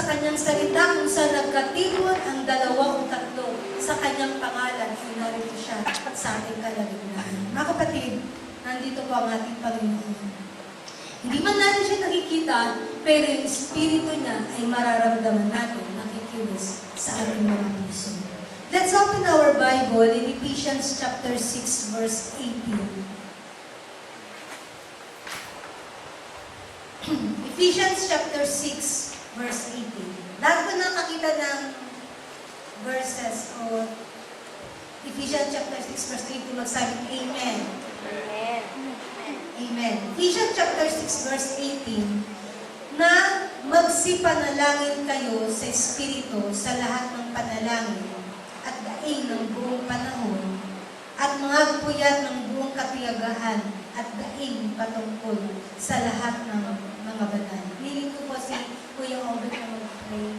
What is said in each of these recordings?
sa kanyang salita kung saan nagkatipon ang dalawa o tatlo sa kanyang pangalan ay narito siya sa ating kalagitnaan. Mga kapatid, nandito po ang ating Panginoon. Hindi man natin siya nakikita, pero yung Espiritu niya ay mararamdaman natin, nakikilos sa ating mga puso. Let's open our Bible in Ephesians chapter 6, verse 18. Ephesians chapter 6, verse 18. Lahat ko nakakita ng verses o Ephesians chapter 6, verse 18, magsabi, Amen. Amen. Amen. Ephesians chapter 6, verse 18, na magsipanalangin kayo sa Espiritu sa lahat ng panalangin at daing ng buong panahon at mga puyat ng buong katiyagahan at daing patungkol sa lahat ng mga banal. Hiling ko po si Kuya Obet na mag-pray.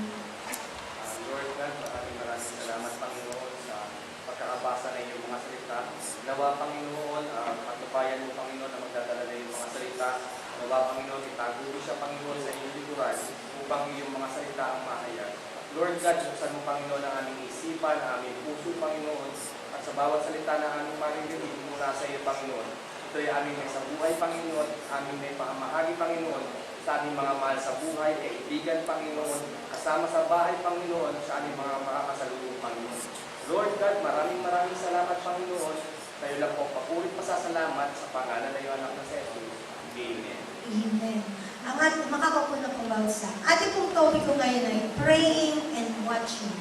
Lord God, maraming salamat, Panginoon, sa pagkakabasa ng iyong mga salita. Nawa, Panginoon, matupayan mo, Panginoon, na magdadala na iyong mga salita. Nawa, Panginoon, itago mo siya, Panginoon, sa iyong likuran upang iyong mga salita ang mahayag. Lord God, buksan mo, Panginoon, ang aming isipan, ang aming puso, Panginoon, at sa bawat salita na aming maririnig mula sa iyo, Panginoon. Ito ay aming may sa buhay, Panginoon, aming may pamahagi, Panginoon, sa aming mga mahal sa buhay, kaibigan, Panginoon, kasama sa bahay, Panginoon, sa aming mga makakasalubong, Panginoon. Lord God, maraming salamat, Panginoon. Tayo lang po papulit pasasalamat sa pangalan ng iyong anak na Jesus. Amen. Amen. Ang ating makakapuna pong bawsa. Ating pong topic ko ngayon ay praying and watching.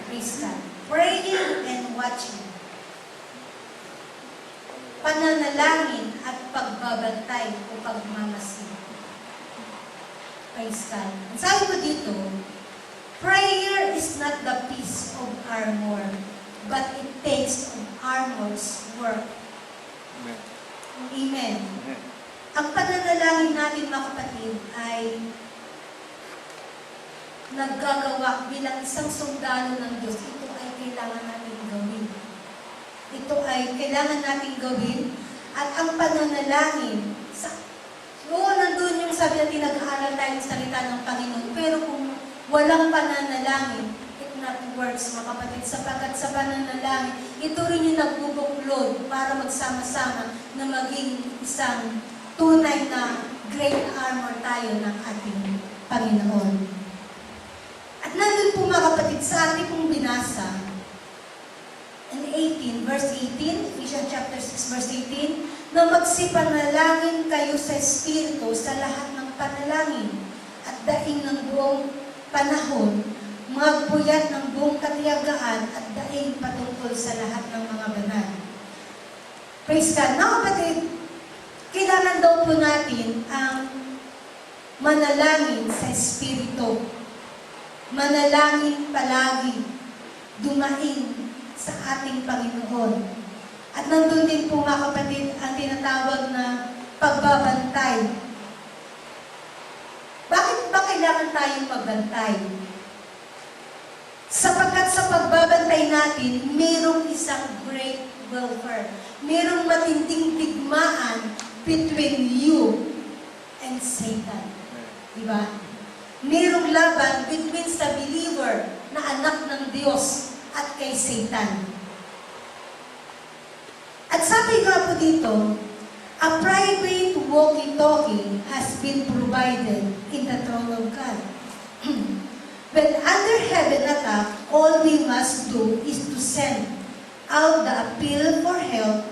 Praise God. Praying and watching. Pananalangin at pagbabantay o pagmamasid. Praise God. Ang sabi ko dito, prayer is not the piece of armor, but it takes of armor's work. Amen. Amen. Amen. Ang pananalangin natin, mga kapatid, ay naggagawa bilang isang sundalo ng Diyos. Ito ay kailangan natin gawin. Ito ay kailangan natin gawin. At ang pananalangin, nandun yung sabi natin, nag-aaral tayo ng salita ng Panginoon. Pero kung walang pananalangin, it not works, mga kapatid, sapagkat sa pananalangin, ito rin yung nagbubuklod para magsama-sama na maging isang tunay na great armor tayo ng ating Panginoon. At nandun po, mga kapatid, sa ating pong binasa, in 18, verse 18, Ephesians chapter 6, verse 18, na magsipanalangin kayo sa Espiritu sa lahat ng panalangin at daing ng buong panahon, magpuyat ng buong katiyagaan at daing patungkol sa lahat ng mga banal. Praise God. Now, kapatid, kailangan daw po natin ang manalangin sa Espiritu. Manalangin palagi, dumaing sa ating Panginoon. At nandun din po, mga kapatid, ang tinatawag na pagbabantay. Bakit ba kailangan tayong magbantay? Sapagkat sa pagbabantay natin, mayroong isang great warfare. Mayroong matinding digmaan between you and Satan. Diba? Mayroong laban between sa believer na anak ng Diyos at kay Satan. At sabi nga po dito, a private walkie-talkie has been provided in the throne of God. When under heaven attack, all we must do is to send out the appeal for help.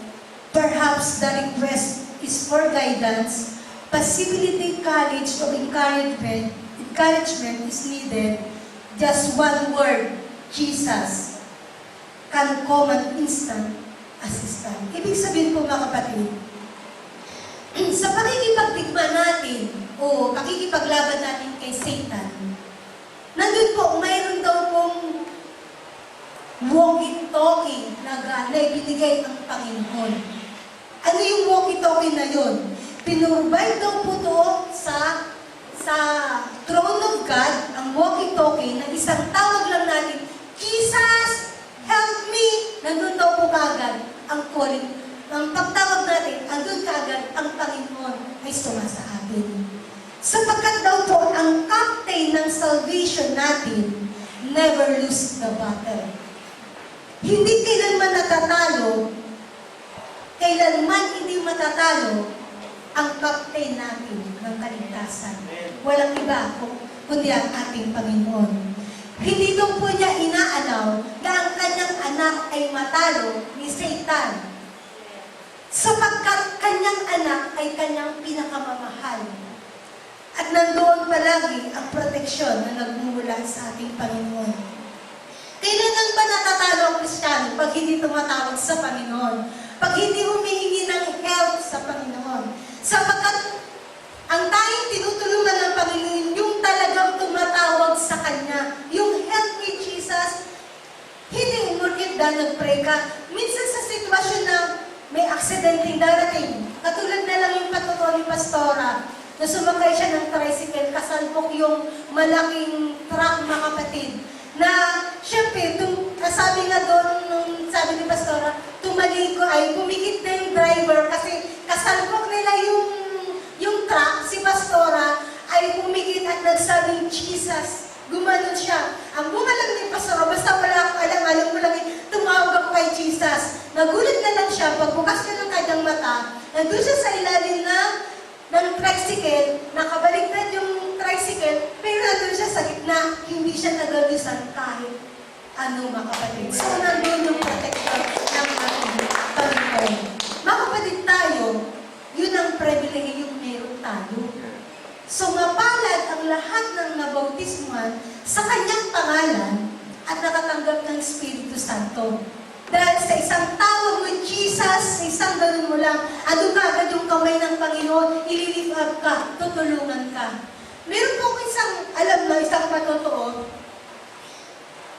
Perhaps the request is for guidance, possibility college of encouragement is needed. Just one word, Jesus, can come an instant assistant. Ibig sabihin po, mga kapatid, sa pakikipagdigma natin o pakikipaglaban natin kay Satan, nandun po, mayroon daw pong walkie-talkie na ibinigay ang Panginoon. Ano yung walkie-talkie na yun? Pinurvide daw po to sa throne of God, ang walkie-talkie, na isang tawag lang natin, Jesus, help me! Nandun daw po kagad ang calling. Ang pagtawag natin, andun kagad ang Panginoon ay sumasa atin. Sapagkat daw po, ang captain ng salvation natin, never lose the battle. Hindi kailanman natatalo, kailanman hindi matatalo ang captain natin ng kaligtasan. Walang iba kundi ang ating Panginoon. Hindi daw po niya inaalaw na ang kanyang anak ay matalo ni Satan. Sapagkat kanyang anak ay kanyang pinakamamahal. At nandoon palagi ang proteksyon na nagmumula sa ating Panginoon. Kailangan ba natatalo ang Kristiyano pag hindi tumatawag sa Panginoon? Pag hindi humihingi ng help sa Panginoon? Sapagkat ang tayong tinutulungan ng Panginoon, yung talagang tumatawag sa Kanya, yung help me Jesus, hindi umurkit dahil nag-pray ka. Minsan sa sitwasyon na may aksidenteng darating, katulad na lang yung patuloy ni Pastora, na sumakay siya ng tricycle, kasalpok yung malaking truck, mga kapatid. Na, syempre, sabi nga doon, nung sabi ni Pastora, pumikit na yung driver kasi kasalpok nila yung truck, si Pastora, ay pumikit at nagsabing, Jesus, gumanon siya. Ang bumalang ni Pastora, basta wala akong alam mo lang, tumawag ako kay Jesus. Nagulat na lang siya, pagbukas niya ng kanyang mata, nandun siya sa ilalim ng tricycle, nakabaliktad yung tricycle, pero nandun siya sa gitna, hindi siya nagalusan kahit ano, mga kapatid. So, nandun yung protection ng ating Panginoon. Mga kapatid tayo, yun ang privilege yung meron tayo. So, mapalad ang lahat ng nabautismuhan sa kanyang pangalan at nakatanggap ng Espiritu Santo. Dahil sa isang tawag mo, Jesus, sa isang ganun mo lang, ado ka agad yung kamay ng Panginoon, ililift up ka, tutulungan ka. Meron po isang patotoo,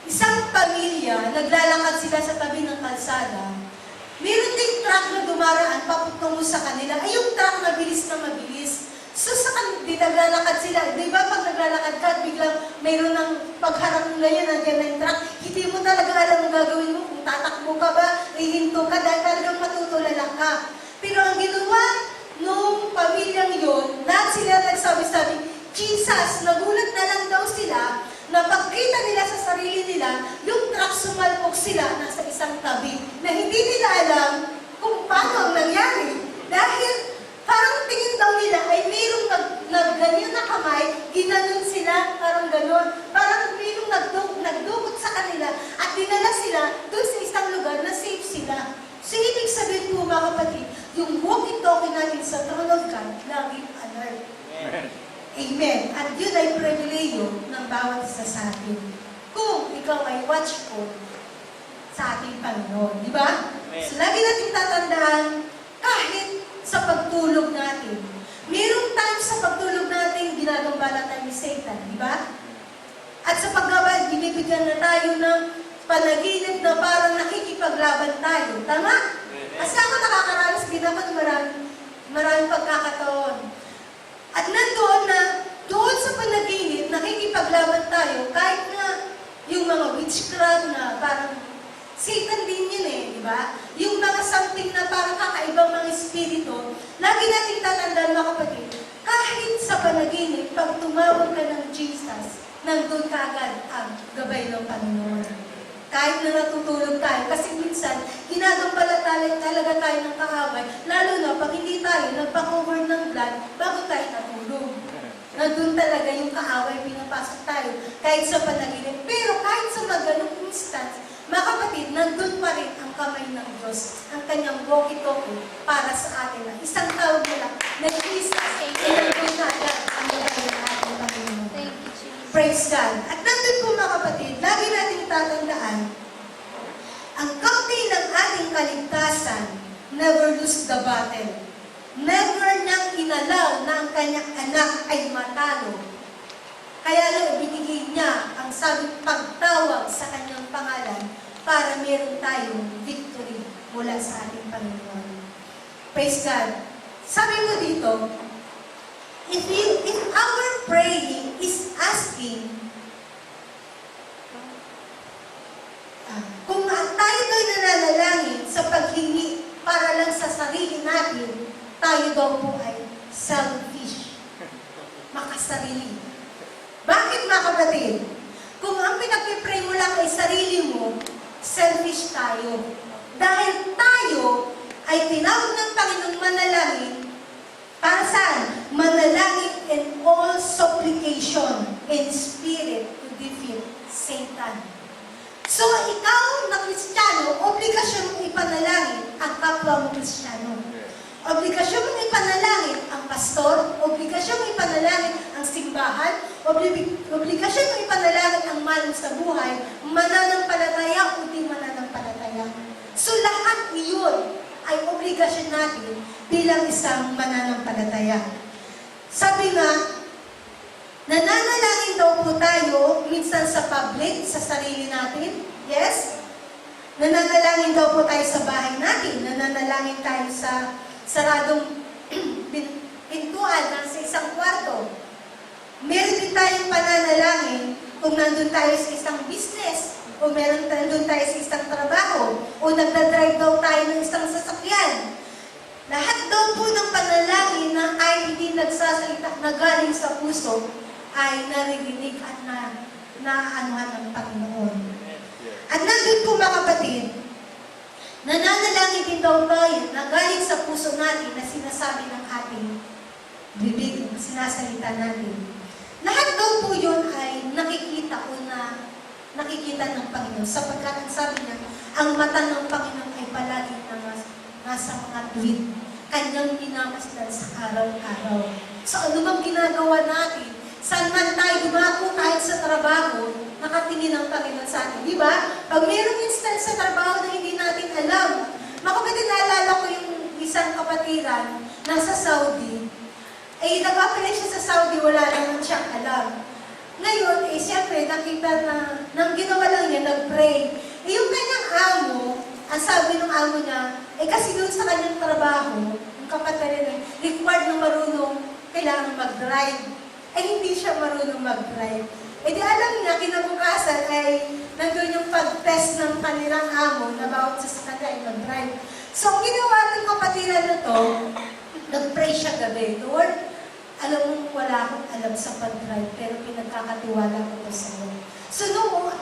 isang pamilya, naglalakad sila sa tabi ng kalsada, meron ding truck na dumaraan, paputungo sa kanila, ay yung truck mabilis na mabilis. So sa kanila, naglalakad sila, di ba pag naglalakad ka, biglang mayroon ng pagharap nila yan, nandiyan na yung truck, hindi mo talaga alam ang gagawin mo, kung tatakbo ka ba, ihinto ka, dahil talagang matutulala ka. Pero ang ginawa nung pamilyang yun, lahat sila nagsabi-sabi, Jesus, nagulat na lang daw sila, na pagkita nila sa sarili nila, yung truck sumalpok sila nasa isang tabi, na hindi nila alam kung paano ang nangyari. Dahil parang tingin daw nila ay mayroong nagganyan na kamay, ginanon sila, parang ganon. Parang mayroong nagdukot sa kanila at dinala sila doon sa isang lugar na safe sila. So, ibig sabihin po mga kapatid, yung walkie-talkie natin sa throne of God, laging alert. Amen. At yun ay pribileyo ng bawat isa sa atin. Kung ikaw ay watchful sa ating Panginoon. Di ba? So, lagi natin tatandaan, kahit sa pagtulog natin. Mayroong time sa pagtulog natin, ginagambala tayo ni Satan, di ba? At sa paggawa, binibigyan na tayo ng panaginip na parang nakikipaglaban tayo. Tama? Kasi ako nakakaranas din ako ng maraming pagkakataon. At doon sa panaginip, nakikipaglaban tayo, kahit na yung mga witchcraft na parang Satan din yun di ba? Yung mga something na parang kakaibang mga espiritu, lagi natin tatandaan mga kapatid, kahit sa panaginip, pag tumawag ka ng Jesus, nandun ka agad ang gabay ng Panginoon. Kahit na natutulog tayo, kasi minsan, ginagambala talaga tayo ng kaaway, lalo na pag hindi tayo nagpa-cover ng blood bago tayo natulog. Nandun talaga yung kaaway, pinapasok tayo, kahit sa panaginip. Pero kahit sa maganong instance, mga kapatid, nandun pa rin ang kamay ng Diyos, ang kanyang walkie-talkie para sa atin. Isang tawag nila na Jesus, nandun na agad ang gabay ng ating Panginoon. Thank you, Jesus. Praise God. At nandun po mga kapatid, lagi natin tatandaan, ang kaunti ng ating kaligtasan, never lose the battle. Never niyang inalaw na ang kanyang anak ay matalo. Kaya lang binigay niya ang sabing pagtawag sa kanyang pangalan para meron tayong victory mula sa ating Panginoon. Praise God. Sabi mo dito, if our praying is asking, kung tayo do'y nananalangin sa paghingi para lang sa sarili natin, tayo daw po ay selfish. Makasarili. Bakit mga kapatid, kung ang pinag-pray mo lang ay sarili mo, selfish tayo. Dahil tayo ay tinawag ng Panginoong manalangin, para saan? Manalangin in all supplication in spirit to defeat Satan. So, ikaw na Kristiyano, obligasyon mong ipanalangin ang kapwa mo Kristiyano. Obligasyon mong ipanalangin ang pastor, obligasyon mong ipanalangin ang simbahan, obligasyon mong ipanalangin ang mahal sa buhay, mananampalataya o di mananampalataya. So, lahat iyon ay obligasyon natin bilang isang mananampalataya. Sabi nga, nananalangin daw po tayo minsan sa public, sa sarili natin. Yes? Nananalangin daw po tayo sa bahay natin. Nananalangin tayo sa saradong pintuan sa isang kwarto. Meron din tayong pananalangin kung nandun tayo sa isang business, o meron nandun tayo sa isang trabaho, o nagdadrive daw tayo ng isang sasakyan. Lahat daw po ng panalangin na ay hindi nagsasalita na galing sa puso, ay naririnig at naaanuhan ng Panginoon. At nandun po mga kapatid, nananalangin din daw tayo na galing sa puso natin na sinasabi ng ating bibig, sinasalita natin. Lahat daw po yun ay nakikita o nakikita ng Panginoon. Sapagkat ang sabi niya, ang mata ng Panginoon ay palaging nasa mga tuwid. Kanyang minamasdan sa araw-araw. So ano bang ginagawa natin? Saan man tayo dumako kahit sa trabaho, nakatingin ang Panginoon sa atin. Di ba? Pag mayroong instance sa trabaho na hindi natin alam, makapatid naalala ko yung isang kapatiran nasa Saudi, ay nag-apply siya sa Saudi, wala naman siyang alam. Ngayon, siyempre, nakita na, nang ginawa lang niya, nag-pray. Yung kanyang amo, ang sabi ng amo niya, kasi doon sa kanyang trabaho, yung kapatiran, required na marunong, kailangan mag-drive. Hindi siya marunong mag-drive. Di alam niya, kinabukasan ay nandun yung pag-test ng kanilang amo na bawat sa kanya ay mag-drive. So, ang ginawa ng kapatiran na to, nag-pray siya gabi. Lord, alam mo, wala akong alam sa pag-drive, pero pinagkakatiwala ko to sa'yo. So,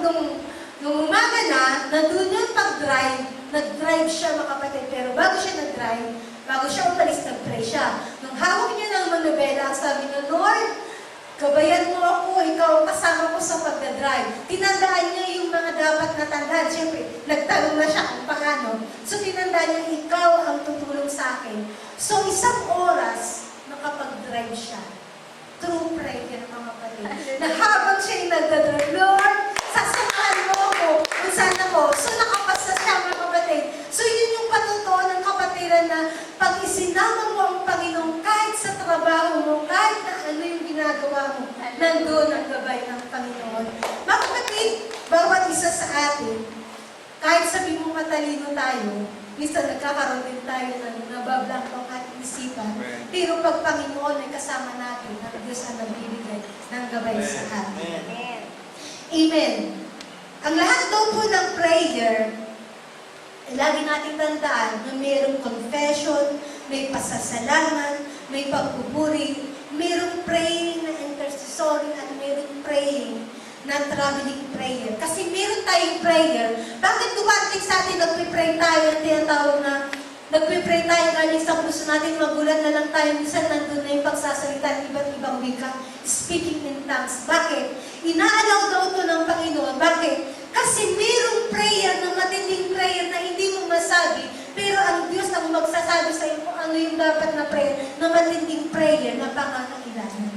nung umaga na, nandun yung pag-drive, nag-drive siya mga kapatid, pero bago siya nag-drive, bago siya umalis, nag-pray siya. Nung hawak niya ng manubela, sabi niya, Lord, gabayan mo ako, ikaw kasama ko sa pagdadrive. Tinandaan niya yung mga dapat na tandaan. Siyempre, nagtanong na siya kung paano. So, tinandaan niya, ikaw ang tutulong sa akin. So, isang oras, nakapag-drive siya. True prayer, mga kapatid. Na habang siya nagdadrive, Lord, sasamahan mo ako kung saan ako. So, nakapasa siya, mga kapatid. So, yun yung patutuo ng kapatiran na pag isinama mo ang Panginoon kahit sa trabaho mo, kahit na ano yung ginagawa mo, nandun ang gabay ng Panginoon. Mga kapatid, bawat isa sa atin, kahit sabi mo matalino tayo, minsan nagkakaroon din tayo ng nabablank ang ating isipan. Pero pag Panginoon ay kasama natin, ang Diyos ang nagbibigay ng gabay sa atin. Amen. Ang lahat daw po ng prayer, lagi natin tandaan na mayroong confession, may pasasalamat, may pagpupuri, mayroong praying na intercessory at mayroong praying na traveling prayer. Kasi meron tayong prayer. Bakit dumating sa atin, nagpipray tayo, at tinatawag na nagpipray tayo galing sa puso natin, magulat na lang tayo, minsan nandun na yung pagsasalita ng iba't ibang wika, speaking in tongues. Bakit? Inaalaw daw ito ng Panginoon. Bakit? Kasi mayroong prayer na matinding prayer na hindi mo masabi, pero ang Diyos ang magsasabi sa iyo kung ano yung dapat na prayer, na matinding prayer na pangangailangan.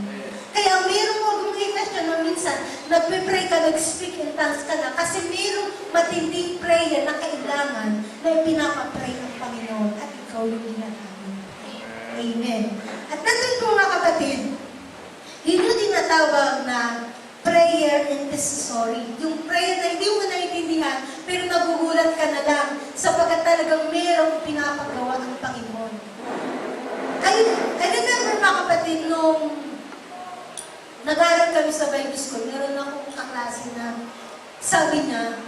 Kaya mayroong obligation na minsan, nagpe-pray ka, nag-speak in tongues ka na, kasi mayroong matinding prayer na kailangan na ipinapapray ng Panginoon at ikaw yung ginagawa. Amen. At nandun po mga kapatid, yun yung tinatawag na prayer intercessory. Yung prayer na hindi mo naiintindihan, pero nagugulat ka na lang sapagkat talagang mayroong pinapagawa ng Panginoon. I remember mga kapatid, nung nag-aaral kami sa Bible School, meron akong kaklase na sabi niya,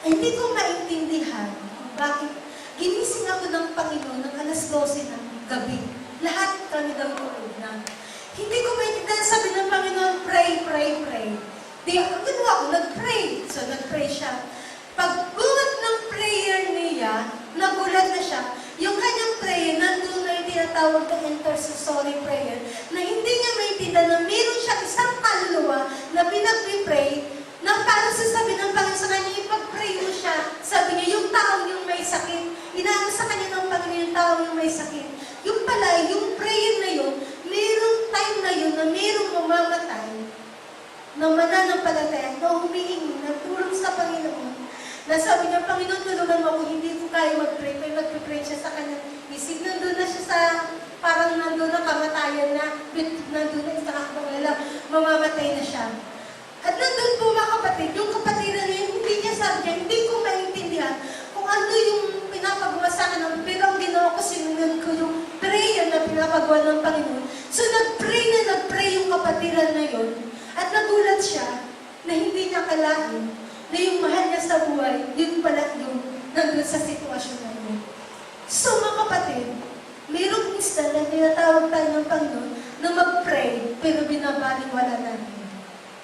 hindi ko maintindihan bakit ginising ako ng Panginoon ng alas 12 ng gabi. Lahat kami daw tulog na. Hindi ko maintindihan, sabi ng Panginoon, pray, pray. pala, yung prayer na yun, mayroong time na yun na mayroong mamamatay na mananampalataya na humihingi ng tulong sa Panginoon. Na sabi niya, Panginoon, tulungan mo ako, hindi ko kaya mag-pray. Pero mag-pray siya sa kanyang isip. Nandun na siya sa, parang nandun na kamatayan na, nandun na ikakakabang lang, mamamatay na siya. At nandun po mga kapatid, yung kapatiran niya, hindi niya sabi niya, hindi ko maintindihan kung ano yung pinapagawa sa akin. Pero ang ginawa ko, sinunod ko yung prayer na pinapagawa ng Panginoon. So nag-pray yung kapatiran na yun. At nagulat siya na hindi niya kalain na yung mahal niya sa buhay, yun pala yung nandun sa sitwasyon na yun. So mga kapatid, mayroong instant na tinatawag tayo ng Panginoon na mag-pray, pero binabaliwala natin.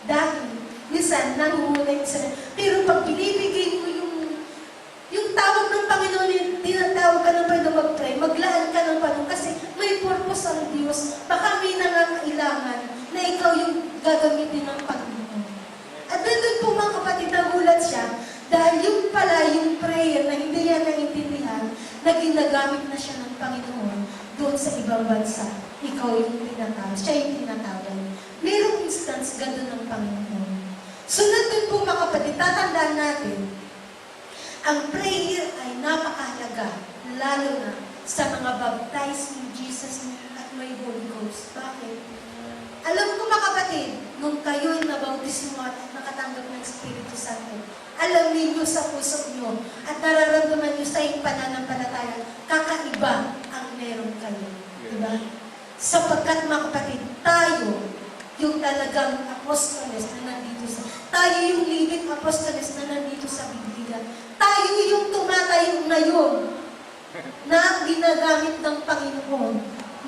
Dahil, minsan, nangungulit sa pero pag binibigay mo yung tawag ng Panginoon, yung tinatawag ka ng Panginoon mag-pray, maglaan ka ng Panginoon, kasi may purpose ang Diyos. Baka may nangangailangan na ikaw yung gagamitin ng Panginoon. At nandun po mga kapatid, nagulat siya, dahil yung pala, yung prayer na hindi niya naintindihan, na ginagamit na siya ng Panginoon doon sa ibang bansa. Ikaw yung tinatawag, siya yung tinatawag. Merong instance gano'n ng Panginoon. So nandun po mga kapatid, tatandaan natin, ang prayer ay napakahalaga, lalo na sa mga baptized ni Jesus at may Holy Ghost. Bakit? Alam ko mga kapatid, nung kayo'y nabautismo at nakatanggap ng Espiritu Santo, alam ninyo sa puso nyo at nararamdaman nyo sa iyong pananampalataya, kakaiba ang meron kayo. Diba? Sapagkat mga kapatid, tayo, yung talagang apostoles na nandito tayo yung living apostoles na nandito sa Biblia. Tayo yung tumatayo ngayon na ginagamit ng Panginoon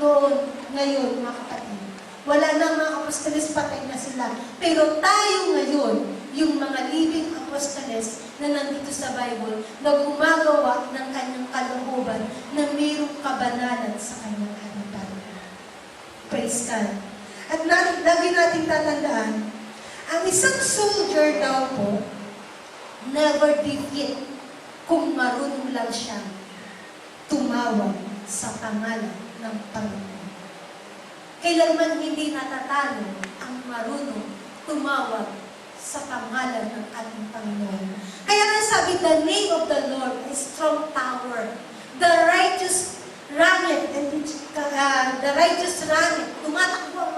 noon, ngayon, mga kapatid. Wala na mga apostoles, patay na sila. Pero tayo ngayon, yung mga living apostoles na nandito sa Bible, na gumagawa ng kanyang kalooban na mayroong kabanalan sa kanyang harapan. Praise God. At lagi natin tatandaan, ang isang soldier daw po, never defeat kung marunong lang siyang tumawag sa pangalan ng Panginoon. Kailanman hindi natatalo ang marunong tumawag sa pangalan ng ating Panginoon. Kaya nga sabi, the name of the Lord is strong tower. The righteous run it, and the righteous run it. Tumatakbo ang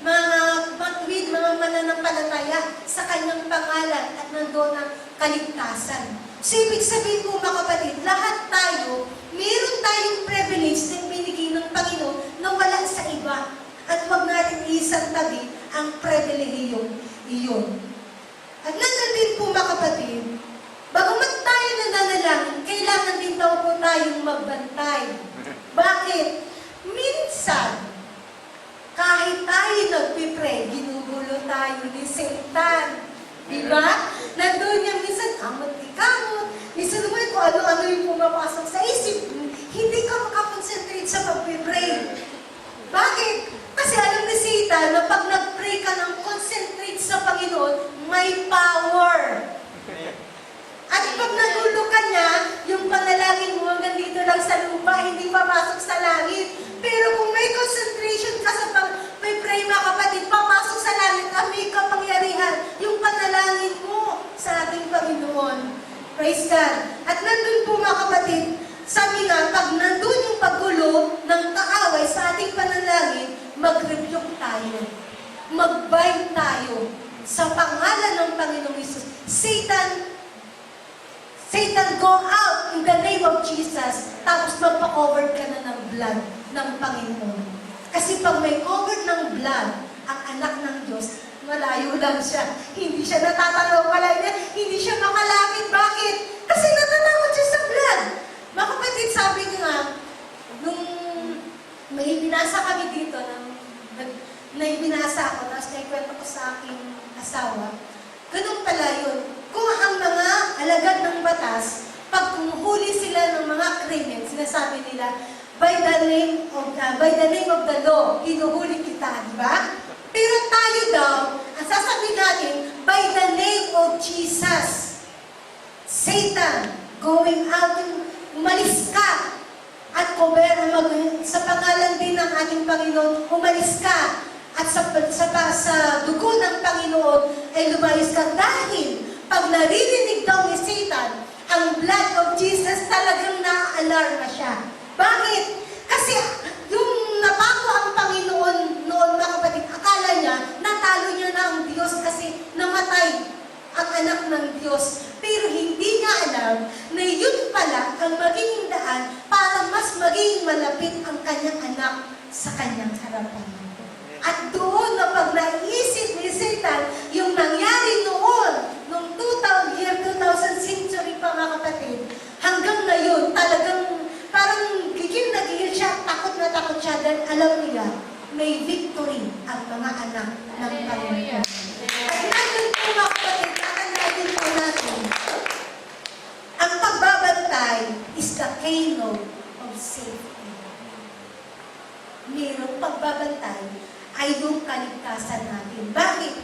mga matuwid, mga mananampalataya sa kanyang pangalan at nandoon ang kaligtasan. So, ibig sabihin po mga kapatid, lahat tayo, meron tayong privilege na binigay ng Panginoon na wala sa iba. At huwag natin isang tabi ang privilege iyon. At nandun din po mga kapatid, bagamat tayo nananalangin, kailangan din daw po tayong magbantay. Bakit? Minsan, kahit tayo nagpipray, ginugulo tayo ni Satan. Diba? Nandun niya minsan, kamot-ikamot. Minsan naman kung ano-ano yung pumapasok sa isip. Hindi ka makakonsentrate sa pagpipray. Bakit? Kasi alam ni Satan na pag nag-pray ka ng concentrate sa Panginoon, may power. At pag nagulo ka niya, yung panalangin mo hanggang dito lang sa lupa, hindi papasok sa langit. Pero kung may concentration ka sa pag-pray mga kapatid, papasok sa langit at may kapangyarihan yung panalangin mo sa ating Panginoon. Praise God. At nandun po mga kapatid, sabi nga, pag nandun yung paggulo ng kaaway sa ating panalangin, mag-rebuke tayo. Mag-bind tayo sa pangalan ng Panginoong Hesus. Satan, go out in the name of Jesus. Tapos magpa-cover ka na ng blood ng Panginoon. Kasi pag may cover ng blood, ang anak ng Diyos, malayo lang siya. Hindi siya natatanaw, hindi siya makalapit. Bakit? Kasi natatawad siya sa blood. Mga kapatid, sabi ko nga, nung may binasa kami dito, na ibinasa ako, tapos naikwento ko sa aking asawa, ganun pala yun. Kung ang mga alagad ng batas, pag kumuhuli sila ng mga krimen, sinasabi nila, by the name of the law, hinuhuli kita, di ba? Pero tayo daw, ang sasabihin natin, by the name of Jesus, Satan, going out, umalis ka, at sa sa pangalan din ng ating Panginoon, umalis ka. At sa dugo ng Panginoon ay lumayos ka dahil pag naririnig daw ni Satan ang blood of Jesus, talagang na-alarma siya. Bakit? Kasi yung napako ang Panginoon noon, mga kapatid, akala niya, natalo niya na ang Diyos kasi namatay ang anak ng Diyos. Pero hindi niya alam na yun pala ang magiging daan para mas maging malapit ang kanyang anak sa kanyang harapan. At doon na pag naisip ni Satan yung nangyari noon, nung 2000 century pa, mga kapatid, hanggang ngayon, talagang parang gigil na gigil siya, takot na takot siya, dahil alam niya, may victory ang mga anak ng Panginoon. At natin po, mga kapatid, tatandaan po natin, ang pagbabantay is the kingdom of safety. Mayroong pagbabantay ay yung kaligtasan natin. Bakit?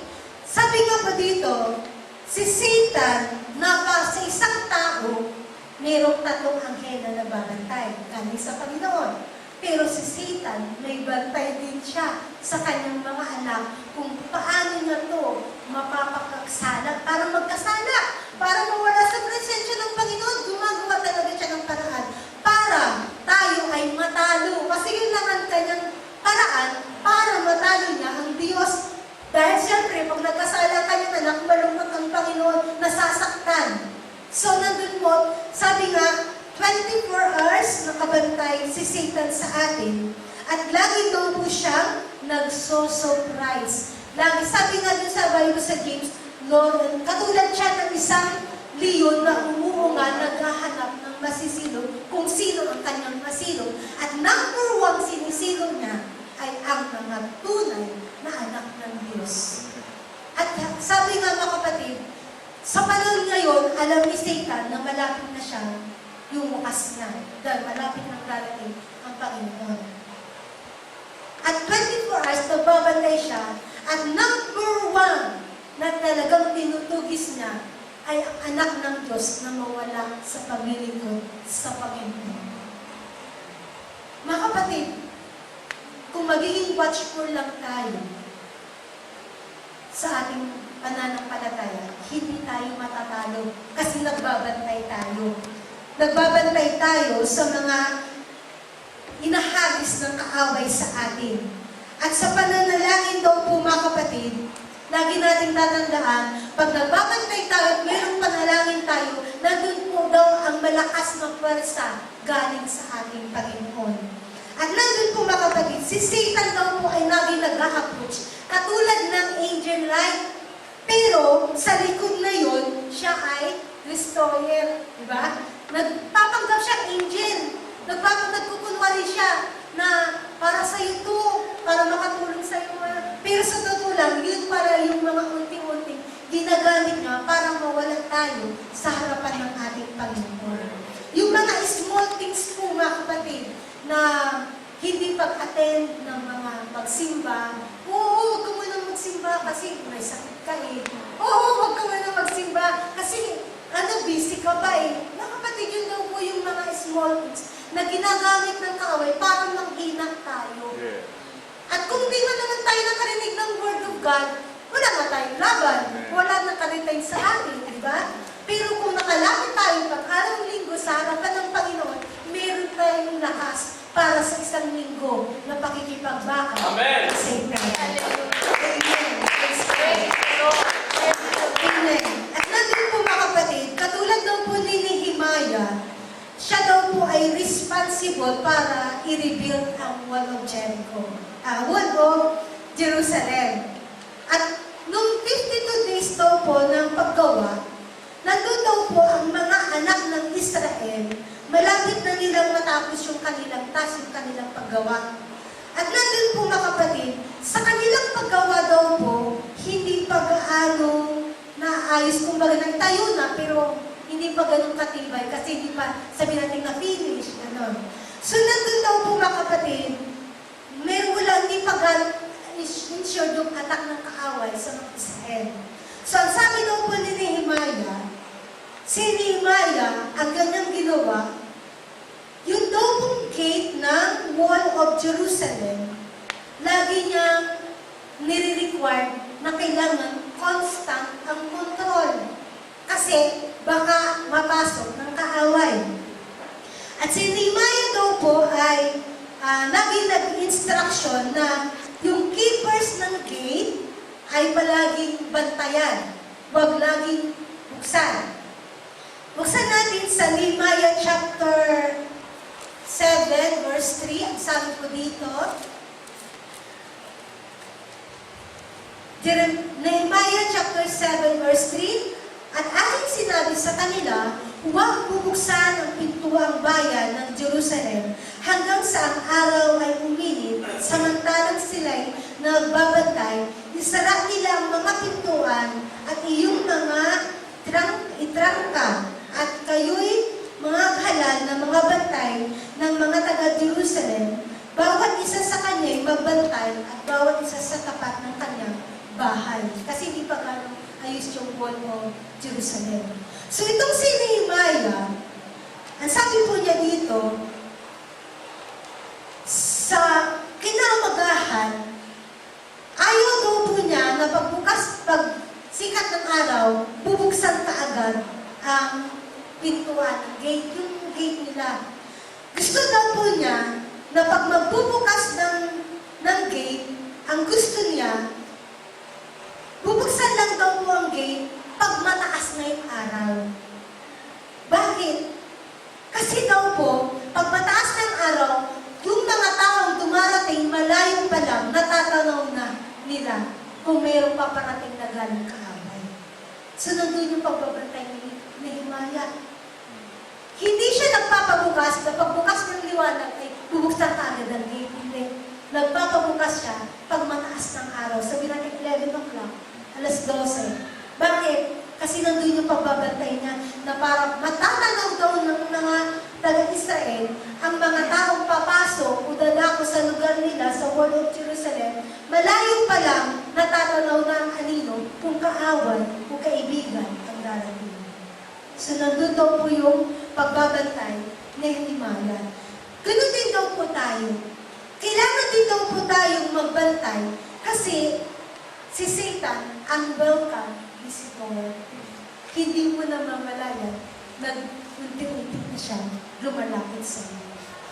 Sabi nga po dito, si Satan, sa isang tao, mayroong 3 anghel na nababantay, kami sa Panginoon. Pero si Satan, may bantay din siya sa kanyang mga anak kung paano niya to mapapakagsala, para magkasala, para mawala sa presensya ng Panginoon. Gumagawa talaga siya ng paraan para tayo ay matalo. Kasi yun lang ang kanyang paraan para matalo niya ang Diyos. Dahil siyempre, pag nagkasala kanyang anak, malungkot ang Panginoon, nasasaktan. So, nandun po, sabi nga, 24 hours nakabantay si Satan sa atin. At lagi daw po siyang nagso-surprise. Lagi, sabi nga din sa Bible sa James, Lord, katulad siya ng isang leon na umuunga, naghahanap ng masisilo kung sino ang kanyang masilo. At number 1 sinisilo niya ay ang mga tunay na anak ng Diyos. At sabi nga, mga kapatid, sa panahon ngayon, alam ni Satan na malapit na siya yung wakas na, dahil malapit nang darating ang Panginoon. At 24 hours, nagbabantay siya, at number 1 na talagang tinutugis niya ay ang anak ng Diyos na mawala sa paglilingkod sa Panginoon. Mga kapatid, kung magiging watchful lang tayo sa ating pananampalataya, hindi tayo matatalo kasi nagbabantay tayo. Nagbabantay tayo sa mga inahagis ng kaaway sa atin. At sa pananalangin daw po, mga kapatid, lagi nating tatandaan, pag nagbabantay tayo at mayroong panalangin tayo, nandun po daw ang malakas na pwersa galing sa ating Panginoon. At nandun po, mga kapatid, si Satan daw po ay lagi nag-a-approach, katulad ng angel light. Pero sa likod na yun, siya ay destroyer. Diba? Nagpapanggap siya angel. Nagkukunwari siya na para sa iyo to, para makatulong sa iyo. Pero sa totoo lang, yun para yung mga unting-unting ginagamit niya para mawala tayo sa harapan ng ating Panginoon. Yung mga small things po, mga kapatid, na hindi pag-attend ng mga magsimba, huwag ka muna magsimba kasi may sakit ka eh. Huwag ka muna magsimba kasi busy ka ba eh. Mga kapatid, yun daw po yung mga small things na ginagamit ng kaaway para manghina tayo. Yeah. At kung di na naman tayo nakarinig ng Word of God, wala na tayong laban. Wala na karitay sa atin, di ba? Pero kung nakalapit tayo pag-araw linggo sa harapan ng Panginoon, meron tayong lakas para sa isang linggo na pakikipagbaka. Amen! Sa Amen. Amen. At nandun po, mga kapatid, katulad daw po ni Nehemiah, siya daw po ay responsible para i-rebuild ang Wall of Jericho, Wall of Jerusalem. At nung 52 days daw po ng paggawa, nandun daw po ang mga anak ng Israel, malapit na nilang matapos yung kanilang task, yung kanilang paggawa. At nandun po, mga kapatid, sa kanilang paggawa daw po, hindi pa gaano naayos, kumbaga nagtayo na, pero hindi pa ganun katibay kasi hindi pa sabi natin na finish, gano'n. So nandun daw po, mga kapatid, hindi pa ganun ensure yung attack ng kaaway sa mga Israel. So ang sabi daw po ni Nehemiah, ang kanyang ginawa, yung daw pong gate ng wall of Jerusalem, lagi niyang nire-require na kailangan constant ang control. Kasi baka mapasok ng kaaway. At si Nehemiah daw po ay lagi nag-instruction na yung keepers ng gate ay palaging bantayan. Huwag laging buksan. Buksan natin sa Nehemiah chapter 7 verse 3. Ang sabi ko dito, Nehemiah chapter 7 verse 3, at aking sinabi sa kanila, huwag bubuksan ang pintuang bayan ng Jerusalem hanggang sa ang araw ay uminit, samantalang sila'y nagbabantay, isara nila ang mga pintuan at iyong mga itrangka, at kayo'y mga halal na mga bantay ng mga taga-Jerusalem, bawat isa sa kanya'y magbantay at bawat isa sa tapat ng kanyang bahay. Kasi hindi pa gano'ng ayos yung wall of Jerusalem. So itong si Nehemiah, ang sabi po niya dito, sa kinaumagahan, ayaw daw po niya na pag sikat ng araw, bubuksan kaagad ang pintuan, ang gate, yung gate nila. Gusto daw po niya na pag magbubukas ng gate, ang gusto niya, bubuksan lang daw po ang gate pag mataas na yung araw. Bakit? Kasi daw po, pag mataas na yung araw, yung mga taong dumarating malayo pa lang, natatanaw na nila kung mayroong paparating na galing kaaway. So, nandun yung pagbabantay ni Nehemiah. Hindi siya nagpapabukas, na pagbukas ng liwanag ay bubuksan ka agad ang gate. Hindi. Nagpapabukas siya pag mataas ng araw. Sabi natin 11 o'clock, alas 12. Bakit? Kasi nandun yung pagbabantay niya na para matatanaw daw ng mga taga-Israel ang mga taong papasok o dadako sa lugar nila sa wall of Jerusalem, malayo pa lang natatanaw na ang anino kung kaaway o kaibigan ang darating. So nandun daw po yung pagbabantay ni Nehemiah. Ganun din daw po tayo. Kailangan din daw po tayong magbantay kasi si Satan ang welcome visitor. Hindi mo na mamalayan na unti-unti na siya lumalapit sa iyo.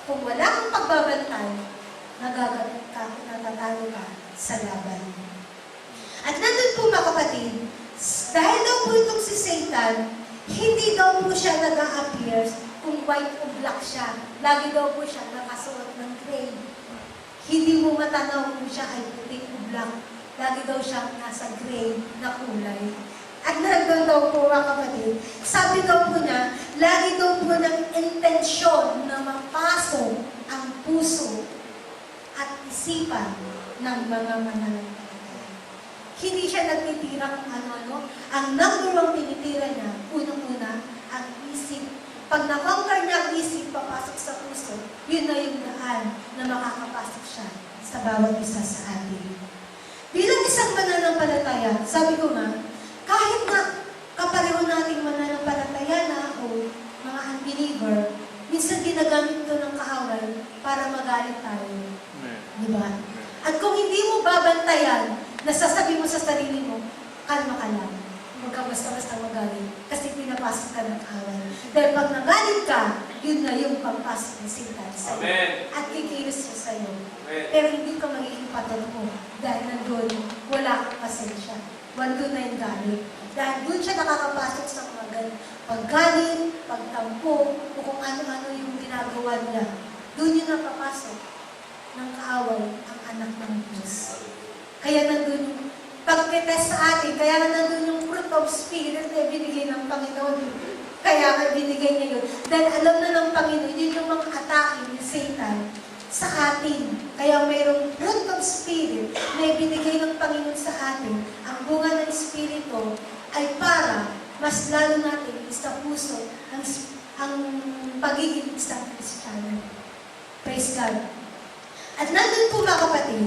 Kung wala kang pagbabantay, nagagamit ka, natatalo ka sa laban. At nandun po mga kapatid, dahil daw po itong si Satan, hindi daw po siya nag-a-appear kung white o black siya. Lagi daw po siya nakasuot ng gray. Hindi mo matanaw kung siya ay puti o black. Lagi daw siya nasa gray na kulay. At nandun daw po mga kapatid, sabi daw po niya, lagi daw po ng intensyon na mapasok ang puso at isipan ng mga mananampalataya. Hindi siya nagtitira kung ano-ano. Ang number one tinitira niya, unang-una, ang isip. Pag na-conquer niya ang isip, papasok sa puso, yun na yung daan na makakapasok siya sa bawat isa sa atin. Bilang isang mananampalataya, sabi ko nga, kahit na kapareho nating mananampalataya na o mga unbeliever, minsan ginagamit ito ng kaaway para magalit tayo. Di ba? At kung hindi mo babantayan, nasasabi mo sa sarili mo, kalma ka lang. Huwag ka basta-basta magalit. Kasi pinapasok ka ng kaaway. Dahil pag nagalit ka, yun na yung pagpasok ng Satan sa'yo. Amen. At kikilos siya sa'yo. Amen. Pero hindi ka magiging patol mo. Dahil nandun, wala kang pasensya. Nandun na yung galit. Dahil doon siya nakakapasok sa mga paggalit, pagtampo, o kung ano-ano yung ginagawa niya. Doon yung napapasok ng kaaway ang anak ng Diyos. Kaya nandun yung pagtitest sa atin, kaya nandun yung fruit of spirit na binigay ng Panginoon. Kaya nga binigay niya yun. Dahil alam na ng Panginoon, yun yung mga atake ni Satan sa atin. Kaya mayroong fruit of spirit na ibinigay ng Panginoon sa atin. Ang bunga ng Espiritu ay para mas lalo natin sa puso ang pagiging isang Kristiyano. Praise God. At nandun po mga kapatid,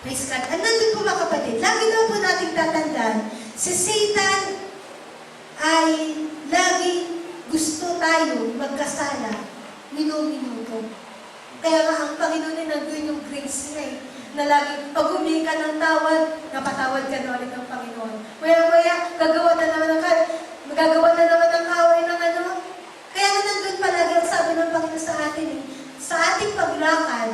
praise God. At nandun po mga kapatid, lagi daw po nating tatandaan, si Satan ay laging gusto tayo magkasala minuto. Kaya nga ang Panginoon ay nandun yung grace niya na lagi, pag humingi ka ng tawad, napatawad ka na ulit ng Panginoon. Maya-maya, gagawa na naman ng away ng ano. Kaya nga nandun palagi ang sabi ng Panginoon sa atin sa ating paglakad,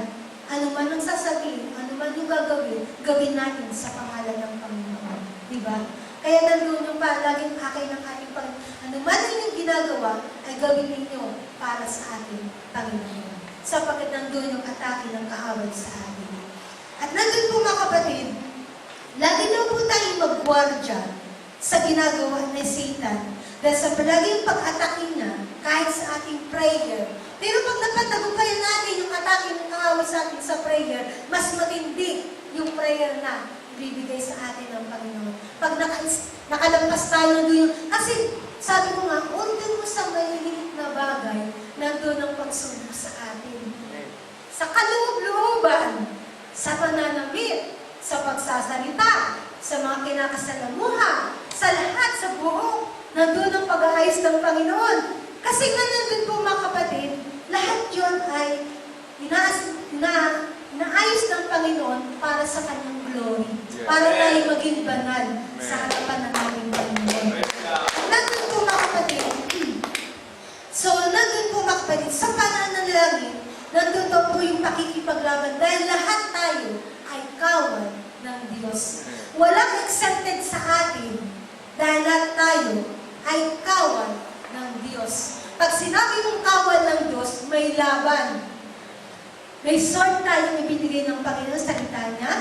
ano man ang sasabihin, ano man yung gawin natin sa pangalan ng Panginoon. Diba? Kaya nandun yung palaging akay ng ating Panginoon. Ano man ang inyong ginagawa, ay gawin ninyo para sa ating Panginoon. Sapagkat nandun yung atake ng kaaway sa atin. At nandun po mga kapatid, lagi na po tayong magwardya sa ginagawa ni Satan. Dahil sa palaging pag-atake niya, kahit sa ating prayer. Pero pag napatagumpayan natin yung atake ng kaaway sa atin sa prayer, mas matindi yung prayer na ibibigay sa atin ng Panginoon. Pag nakalampas tayo doon, kasi sabi ko nga, undan mo sa maliliit na bagay, nandun ang pagsubok sa atin. Sa kaloob-looban, sa pananamit, sa pagsasalita, sa mga kinakasalamuha, sa lahat, sa buo, nandun ang pag-aayos ng Panginoon. Kasi nga nandun po mga kapatid, lahat yun ay inaayos ng Panginoon para sa kanyang glory. Para tayo maging banal sa harapan ng ating Panginoon. Nandun po mga kapatid. So, nandun po mga kapatid, sa pananalangin, nandun po yung pakikipaglaban dahil lahat tayo ay kawal ng Diyos. Walang exempted sa atin dahil lahat tayo ay kawal ng Diyos. Pag sinabi mong kawal ng Diyos, may laban. May sword tayong ibinigay ng Panginoon sa salita niya.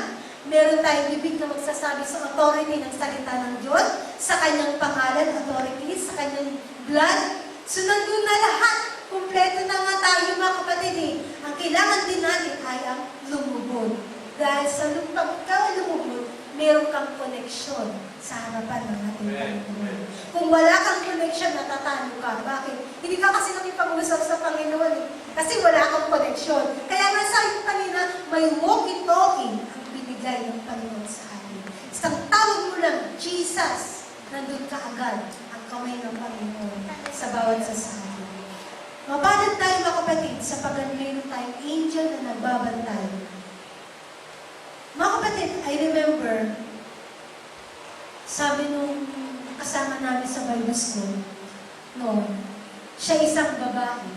Meron tayong bibig na magsasabi sa authority ng salita ng Diyos, sa kanyang pangalan, authority, sa kanyang blood. So, nandun na lahat. Kumpleto na nga tayo mga kapatid. Ang kailangan din natin ay ang lumubog. Dahil sa lumubog, meron kang koneksyon sa harapan ng ating Panginoon. Kung wala kang koneksyon, natatalo ka. Bakit? Hindi ka kasi nakipag-usap sa Panginoon kasi wala kang koneksyon. Kaya nga sabi ko kanina, may walkie-talkie ang binigay ng Panginoon sa atin. Isang tawag mo lang, Jesus, nandun ka agad ang kamay ng Panginoon sa bawat sa atin. Mapalad tayo mga kapatid sapagkat mayroon tayong angel na nagbabantay. Mga kapatid, I remember, sabi nung kasama namin sa Bible School, siya isang babae.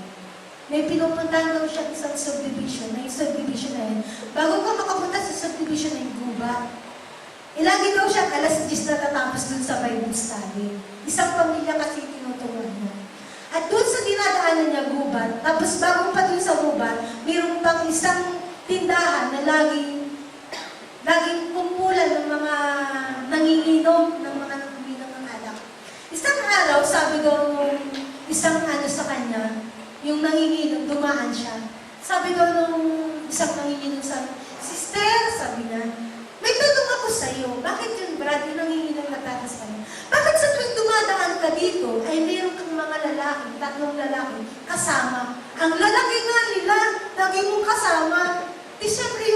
May pinupuntahan daw siya isang subdivision, na yung subdivision na yun. Bago ka makapunta sa subdivision na yung gubat, ilagi daw siya alas 10 na tatapos dun sa Bible study. Isang pamilya kasi tinuturuan niya. At dun sa dinadaanan niya gubat, tapos bago pa dun sa gubat, mayroon pang isang tindahan na laging kumpulan ng mga nanginginom, ng mga nanginom ng alak. Isang araw, sabi daw nung isang sa kanya, yung nanginginom, dumaan siya. Sabi daw nung isang nanginginom sa Sister, sabi niya, may tanong ako sa iyo, bakit yung Brad, yung nanginginom natatas ka niya? Bakit sa tuwing dumadaan ka dito, ay meron kang mga lalaki, 3 lalaki, kasama? Ang lalaki nga nila, lagi mong kasama. Di siyempre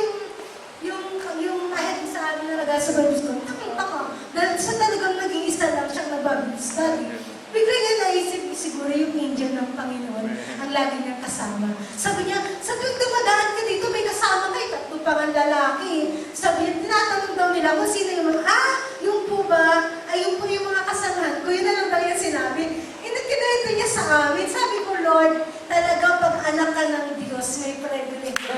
yung ahead sa amin na nag-asa Bible School, nakita ko, dahil sa talagang nag-iisa lang siyang nag-Bible study. Bigla niya naisip siguro yung angel ng Panginoon ang lagi niyang kasama. Sabi niya, sa tuwing dumadaan ka dito, may kasama kayo, 3 pang lalaki. Sabi niya, tinatanong daw nila kung sino yung mga, yung po ba, ay yung po yung mga kasamahan ko, yun na lang daw yung sinabi. Kinahito niya sa amin. Sabi ko, Lord, talaga pag anak ka ng Diyos, may privilege ka.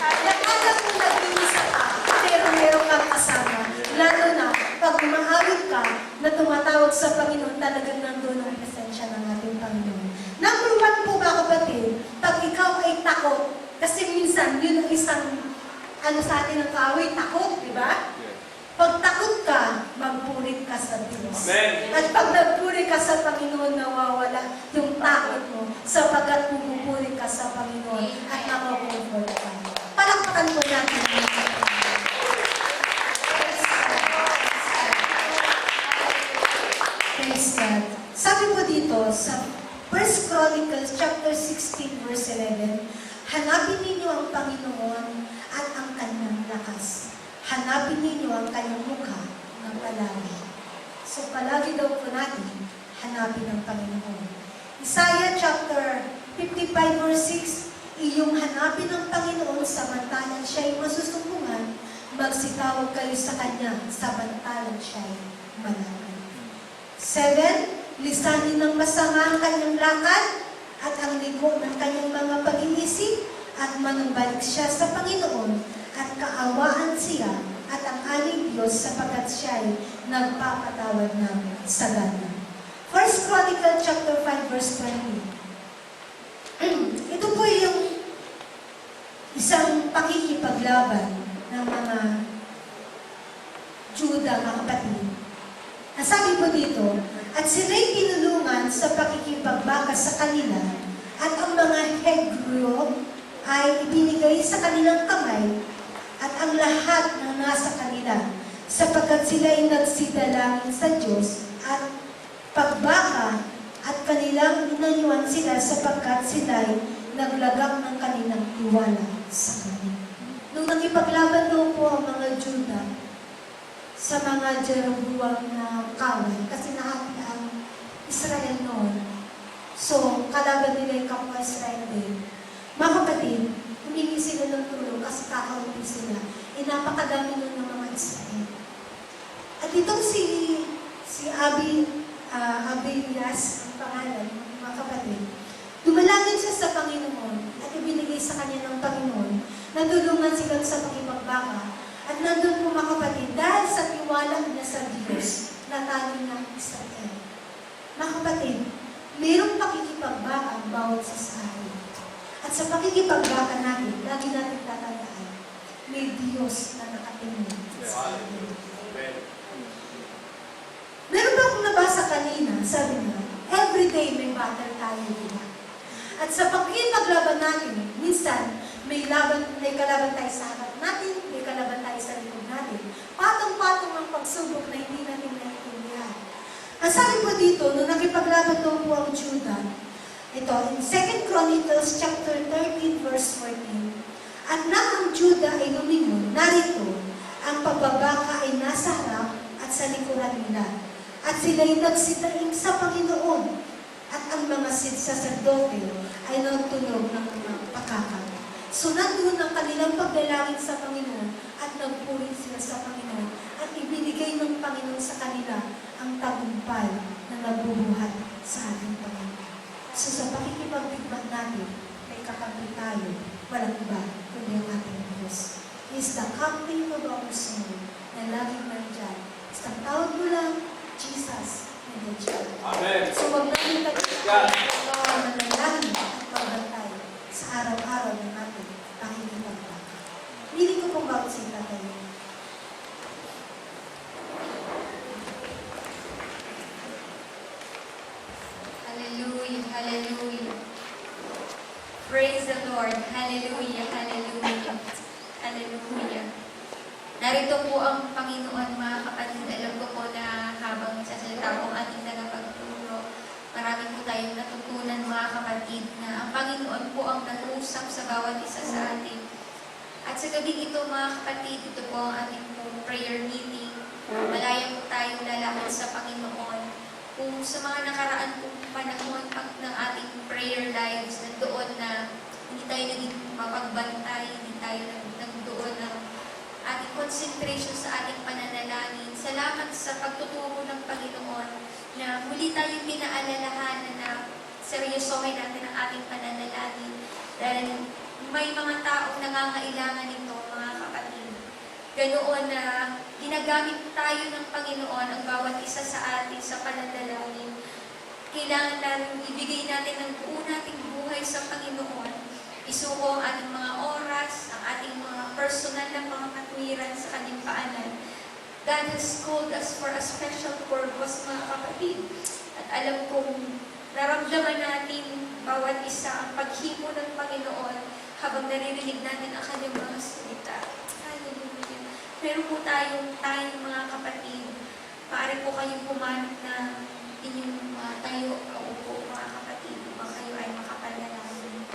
Nakala mo nag-iisa ka, pero meron kang kasama. Lalo na, pag umahawit ka, na tumatawag sa Panginoon, talagang nandun ang presensya ng ating Panginoon. Number 1 po ba kapatid, pag ikaw ay takot, kasi minsan, yun ang isang, sa atin ang kaaway, takot, di ba? Pag takot ka, magpurit ka sa Diyos. Amen. At pag nagpurit ka sa Panginoon, nawawala yung takot mo sapagkat pupupuri ka sa Panginoon at nakapupuri ka. Palakpakan po natin. Praise God. Sabi po dito sa 1 Chronicles chapter 16 verse 11, hanapin ninyo ang Panginoon at ang kanyang lakas. Hanapin ninyo ang kanyang mukha ng palagi. So palagi daw po natin hanapin ang Panginoon. Isaiah chapter 55 verse 6, iyong hanapin ang Panginoon samantalang siya'y masusumbungan, magsitawag kayo sa Kanya samantalang siya'y manangan. 7, lisanin ng masama ang kanyang lakad at ang ligo ng kanyang mga pag-iisip at manumbalik siya sa Panginoon at kaawaan siya at ang aling Diyos sapagkat siya'y nagpapatawad ng sagana. 1 Chronicle chapter 5 verse 20. Ito po yung isang pakikipaglaban ng mga Juda, mga kapatid. Ang sabi po dito, at sila'y tinulungan sa pakikipagbaka sa kanila, at ang mga Hebreo ay ibinigay sa kanilang kamay, at ang lahat na nasa kanila, sapagkat sila'y nagsidalangin sa Diyos, at pagbaka, at kanilang inanyuan sila sapagkat sila'y naglagak ng kanilang tiwala sa Kanya. Nung nakipaglaban daw po ang mga Juda sa mga Jeroboam na kawal, kasi nahati ang Israel noon. So, kalaban nila yung kapwa Israel din. Mga kapatid, humingi sila ng tulong kasi kakaupi sila. Napakadami nun ng mga Israel. At itong si Abias, ang pangalan, mga kapatid, dumalangin siya sa Panginoon at ibinigay sa kanya ng Panginoon. Natulungan sila sa pakipagbaka. At nandun po mga kapatid, dahil sa tiwala niya sa Diyos, natalo niya ang Israel. Mga kapatid, mayroong pakikipagbaka ang bawat sa atin. At sa pakikipagbaka natin, lagi natin tatandaan, may Diyos na nakatingin sa atin. Meron ba akong nabasa kanina, sabi niya, everyday may battle tayo diba? At sa pakikipaglaban natin, minsan, may kalaban tayo sa harap natin, may kalaban tayo sa likod natin. Patong-patong ang pagsubok na hindi natin naiintindihan. Ang sabi po dito, nung nakipaglaban daw po ang Juda, ito, in 2 Chronicles chapter 13, verse 14, at nang ang Juda ay lumingon, narito, ang pagbabaka ay nasa harap at sa likuran nila. At sila'y nagsitaing sa Panginoon, at ang mga saserdote ay nagtunog ng mga pakakal. So, nandun ang kanilang pagdalangin sa Panginoon at nagpuri sila sa Panginoon at ibinigay ng Panginoon sa kanila ang tagumpay na nagbubuhat sa ating Panginoon. So, sa pakikipagdigman natin, may kakampi tayo, walang iba, kundi ang ating Diyos. He is the captain of our soul na laging nandyan. Isang tawag mo lang, Jesus and the Church. Amen. So, wag natin manalangin at magbantay sa araw-araw ng ating pakikipagbaka. Hindi ko pong bawat sila tayo. Hallelujah, hallelujah. Praise the Lord. Hallelujah, hallelujah. Hallelujah. Narito po ang Panginoon, mga kapatid. Alam ko po na habang nagsasalita po ang ating tagapagturo, marami po tayong natutunan, mga kapatid, na ang Panginoon po ang nag-uusap sa bawat isa sa atin. At sa gabi ito, mga kapatid, ito po ang ating po prayer meeting. Malaya po tayong lalakad sa Panginoon. Kung sa mga nakaraan pong panahon ng ating prayer lives, nandoon na hindi tayo naging mapagbantay, hindi tayo nandoon ng ating concentration sa ating pananalangin. Salamat sa pagtuturo ng Panginoon na muli tayong pinaalalahanan na seryosohin natin ang ating pananalangin dahil may mga taong nangangailangan nito, mga kapatid. Ganoon na ginagamit tayo ng Panginoon ang bawat isa sa atin sa pananalangin. Kailangan natin ibigay natin ang buo nating buhay sa Panginoon. Isuko ang ating mga oras, ang ating mga personal na mga katwiran sa kanyang paanan. God has called us for a special purpose, mga kapatid. At alam kong naramdaman natin bawat isa ang paghimo ng Panginoon habang naririnig natin ang kanyang mga salita. Hallelujah. Meron po tayong mga kapatid. Maaari po kayong pumanat na inyong tayo paupo, mga kapatid, upang kayo ay makapanalangin.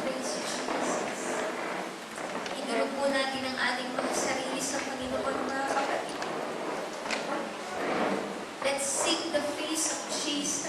Praise you, Jesus. Idulog po natin ang ating mga sarili sa Panginoon, mga kapatid. Let's seek the face of Jesus.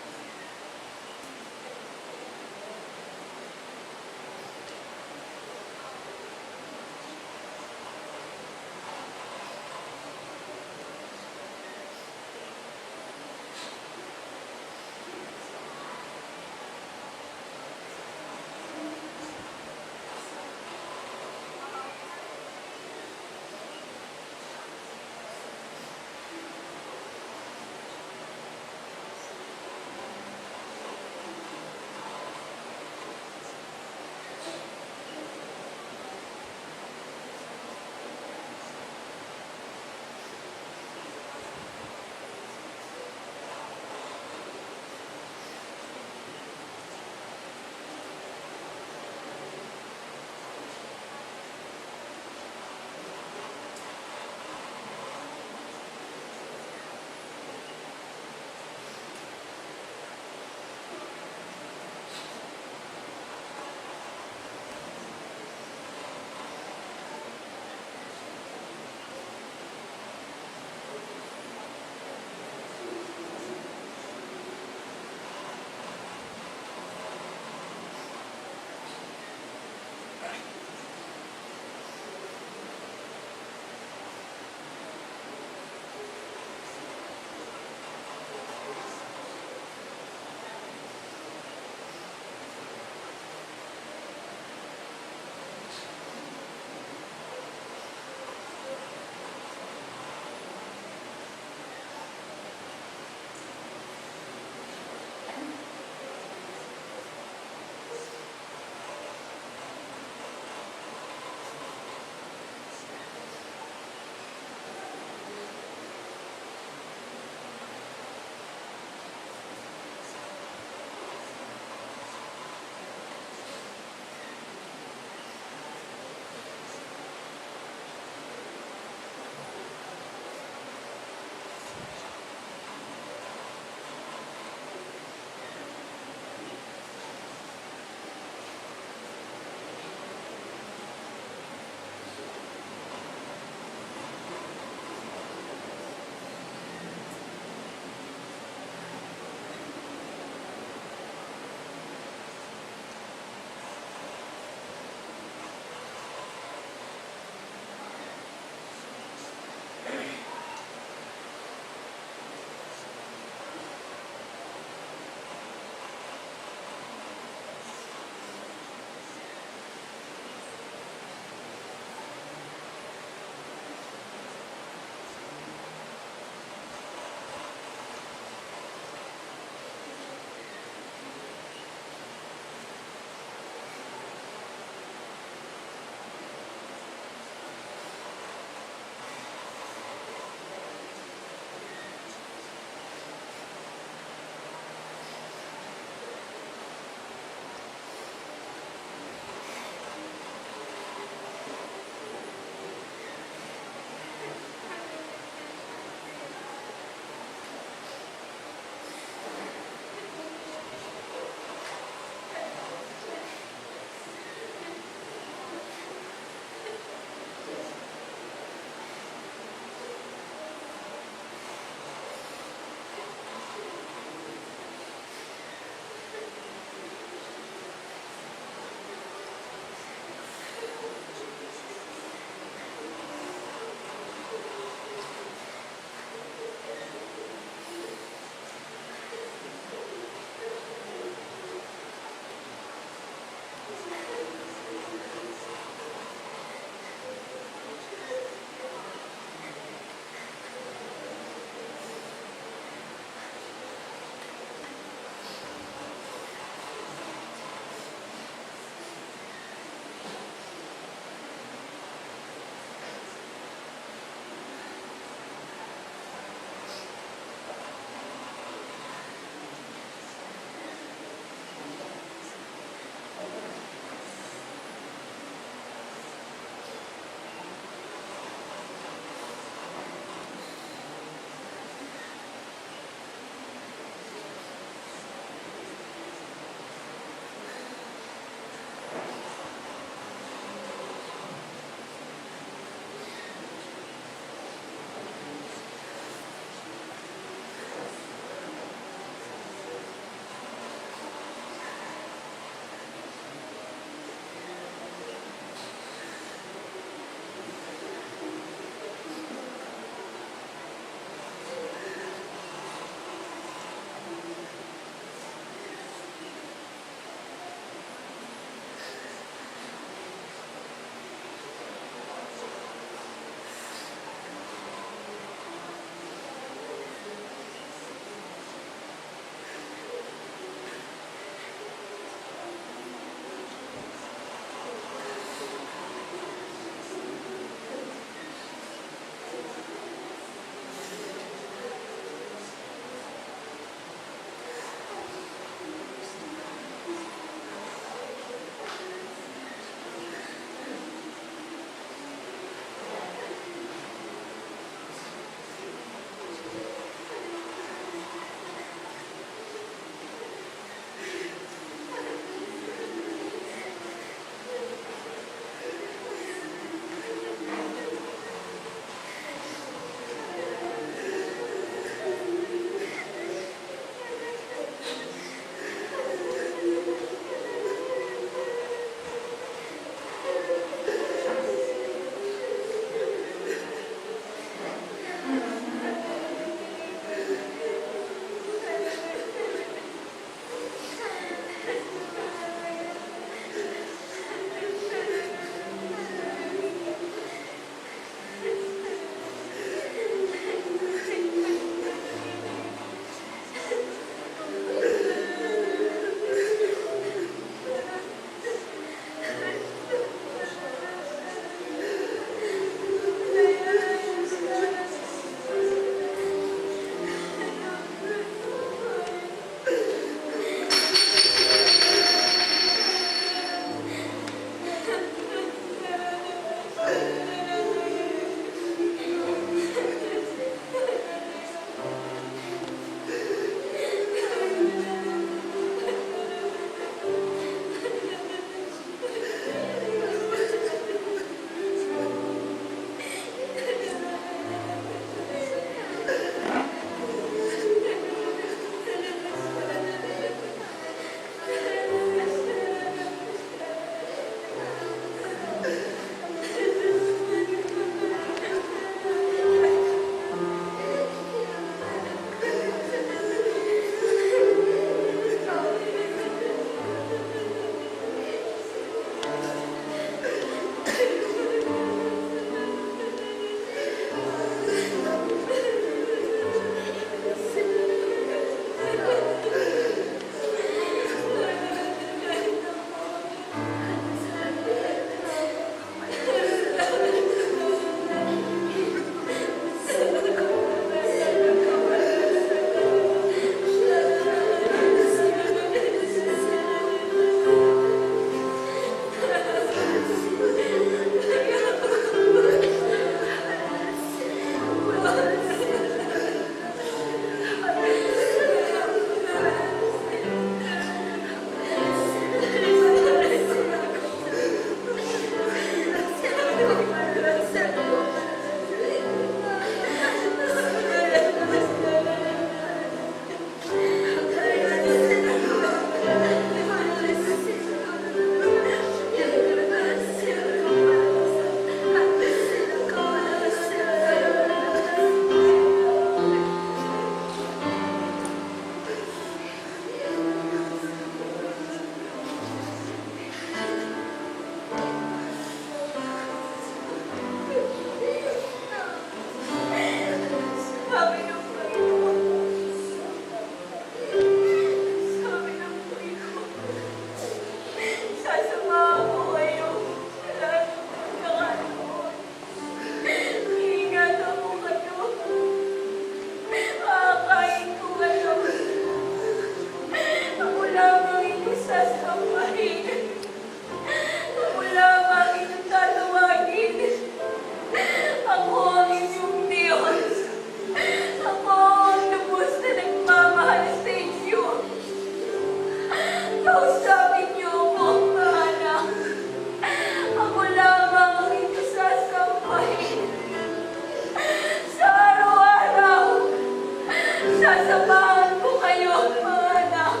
Sasamahan ko kayo, mga anak.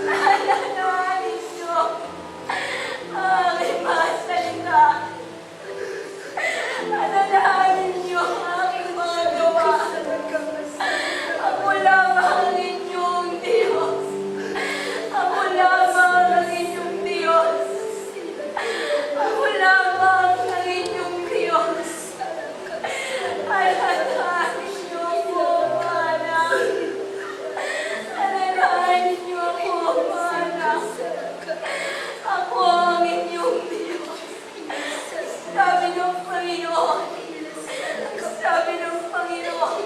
Alalahanin niyo ang aking mga salita. Alalahanin niyo ang aking mga gawa. Ako lamang ang inyong Diyos. Ako lamang ang inyong Diyos. Ako lamang ang inyong Diyos. Alalahanin niyo ako, mga anak. Alalahanin niyo ako, mga anak. Ako ang inyong Diyos. Sabi ng Panginoon. Sabi ng Panginoon.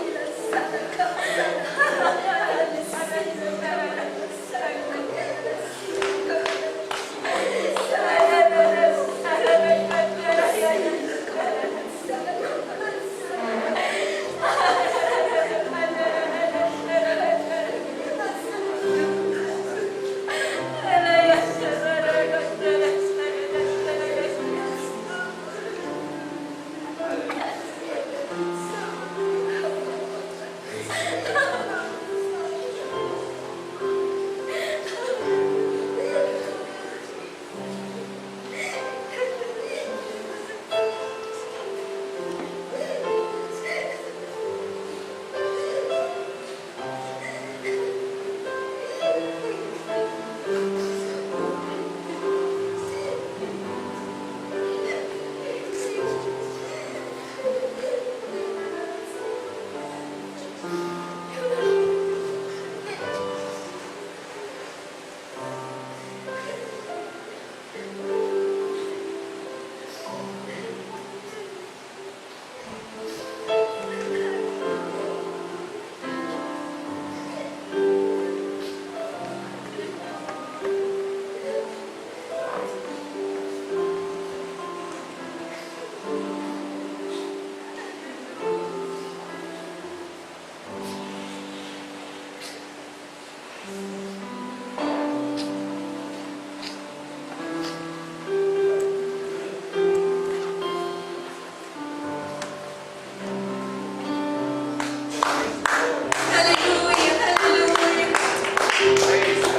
Hallelujah, hallelujah.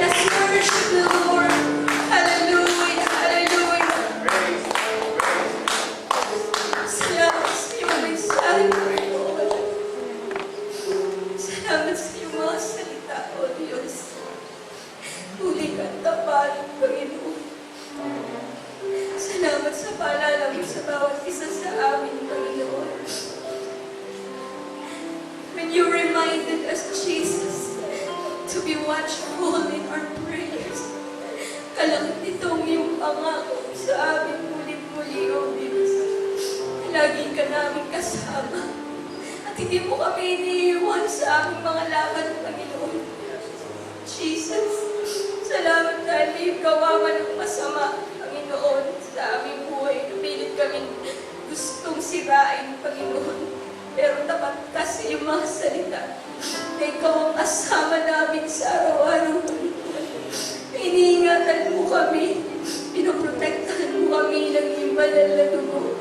Let's worship the Lord. Hallelujah, hallelujah. Salamat sa iyong mensahe, Panginoon. Salamat sa iyong mga salita, O Diyos. Huli kang tapat, Panginoon. Salamat sa paalala mo sa bawat isa sa amin, Panginoon. When you reminded us, Jesus, to be watchful in our prayers. Kalakit nitong iyong pangako sa amin muli-muli, O Diyos. Lagi ka namin kasama. At hindi mo kami iniiwan sa aming mga lakad, Panginoon. Jesus, salamat dahil may gawa man ng masama, Panginoon, sa aming buhay. Napilit kami gustong sirain, Panginoon. Pero tapat ka sa iyong mga salita na ikaw ang kasama namin sa araw-araw, Panginoon. Iniingatan mo kami, pinoprotektahan mo kami ng iyong banal na dugo.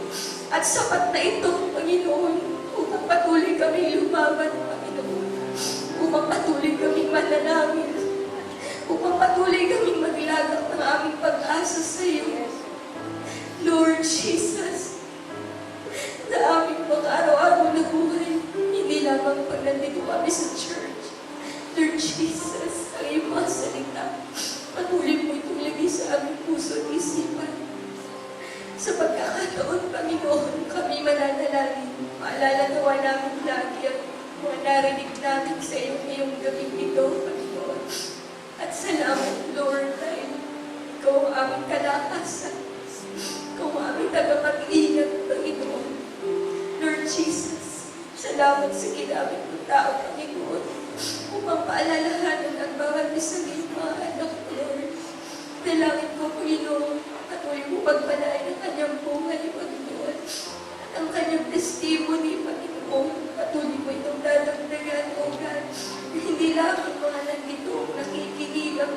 At sapat na ito, Panginoon, upang patuloy kami lumaban, Panginoon. Upang patuloy kami manalangin. Upang patuloy kami maglagak ng aming pag-asa sa iyo. Lord Jesus, na aming mga araw-araw na buhay, hindi lamang pag nandito kami sa church. Lord Jesus, ang iyong mga salita, patuloy mo itong lagay sa aming puso at isipan. Sa pagkakataon, Panginoon, kami mananalangin. Maalala nawa namin lagi ang mga narinig namin sa iyo ngayong gabing ito, Panginoon. At salamat, Lord, dahil ikaw ang aming kalakasan. Ikaw ang aming tagapag-ingat, Panginoon. Lord Jesus, salamat sa ginamit ng tao, Panginoon, upang paalalahanan ang bawat isa ng mga anak, Lord. Dalangin ko, Panginoon, patuloy mo pagpalain ang kanyang buhay, Panginoon. At ang kanyang testimony, Panginoon, patuloy mo itong dadagdagan, O God. Hindi lamang mga nandito nakikinig ang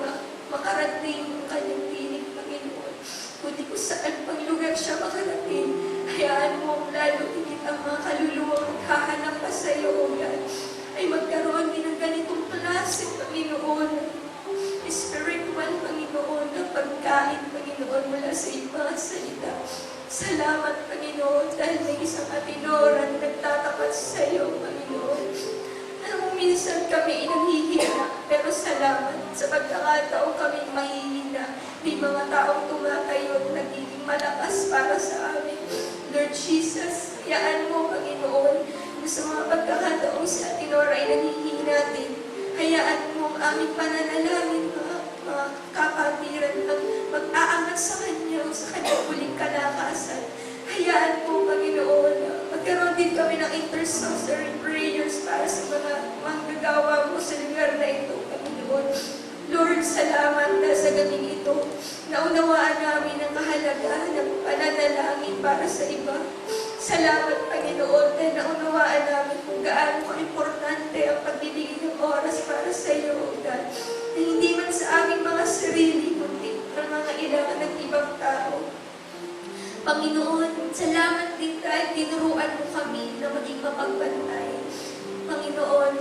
makarating ang kanyang tinig, Panginoon. Kundi kung saan pang lugar siya makarating, hayaan mo lalo higit ang mga Salamat, Panginoon, dahil may isang Atinora na nagtatapat sa iyo, Panginoon. Alam mo, minsan kami nanghihina, pero salamat sa pagkakataong kami mahihina. May mga taong tumatayo at nagiging malakas para sa amin. Lord Jesus, hayaan mo, Panginoon, na sa mga pagkakataong si Atinora ay nanghihina din. Hayaan mo ang aming pananalangin, mga kapatiran ang mag-aangat sa Kanya, sa Kanyang huling kalakasan. Hayaan mo, Panginoon, na magkaroon din kami ng intercessory prayers para sa mga manggagawa mo sa lugar na ito, Panginoon. Lord, salamat na sa gabing ito. Naunawaan namin ang kahalagahan ng pananalangin para sa iba. Salamat, Panginoon, dahil naunawaan namin kung gaano ka-importante ang pagbibigay ng oras para sa iyo, O God. Na hindi man sa aming mga sarili, kundi ng mga ilangan ng ibang tao. Panginoon, salamat din dahil tinuruan mo kami na maging mapagbantay. Panginoon,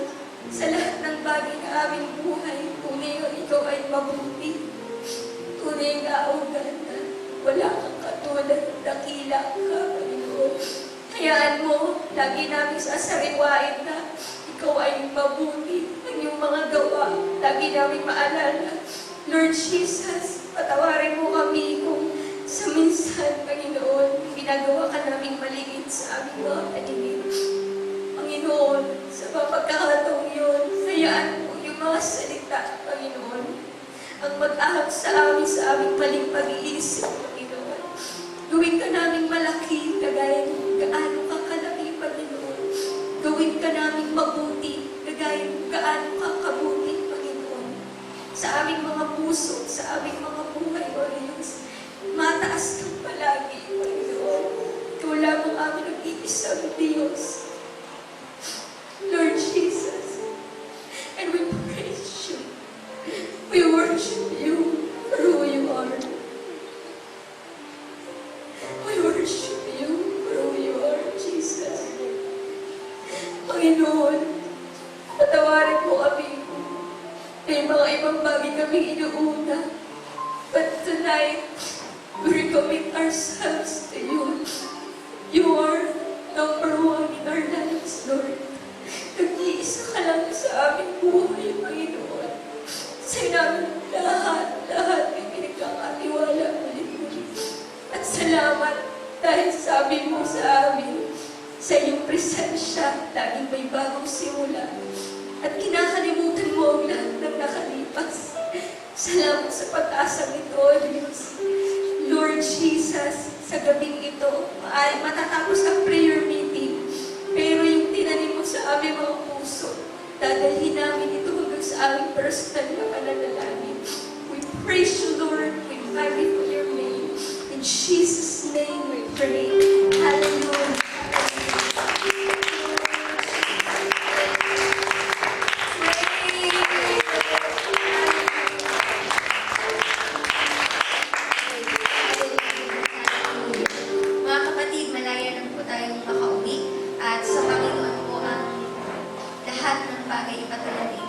sa lahat ng bagay na aming buhay, tunay na ikaw ay mabuti. Tunay nga, O God, na wala kang katulad, dakila ka, Panginoon. Hayaan mo, lagi namin sasariwain na ikaw ay mabuti. Ang iyong mga gawa, lagi namin maalala. Lord Jesus, patawarin mo kami kung sa minsan, Panginoon, ginagawa ka naming maliit sa aming mga paningin. Panginoon, sa pagkakataong yun, hayaan mo yung mga salita, Panginoon, ang mag-ahak sa amin sa aming maling pag-iisip, Panginoon. Gawin ka naming malaki, kagaya ng gaano ka kalaki, Panginoon. Gawin ka naming mabuti, kagaya ng gaano ka kabuti, Panginoon. Sa aming mga puso, sa aming mga buhay, O Diyos, mataas kang palagi, Panginoon. Ikaw lamang aming nag-iisang Diyos. Lord Jesus, and we praise you. We worship you for who you are. We worship you for who you are, Jesus. Panginoon, patawarin mo kami. May mga ibang bagay kaming inuuna. But tonight, we recommit ourselves to you. You are number one in our lives, Lord. Nag-iisa ka lang sa aming buhay, Panginoon. Sa'yo namin lahat ay pinagkakatiwala ulit-ulit. At salamat dahil sabi mo sa amin, sa iyong presensya, laging may bagong simula. At kinakalimutan mo ang lahat ng nakalipas. Salamat sa pag-asang ito, O Diyos. Lord Jesus, sa gabing ito, ay matatapos ang prayer meeting. Pero yung tinanim mo sa aming mga puso, dadalhin namin ito hanggang sa aming personal na pananalangin. We praise you, Lord. We magnify your name. In Jesus' name we pray. Hallelujah. Mga kapatid, malaya na po tayong makauwi at sa Panginoon po ang lahat ng bagay ipatuloy.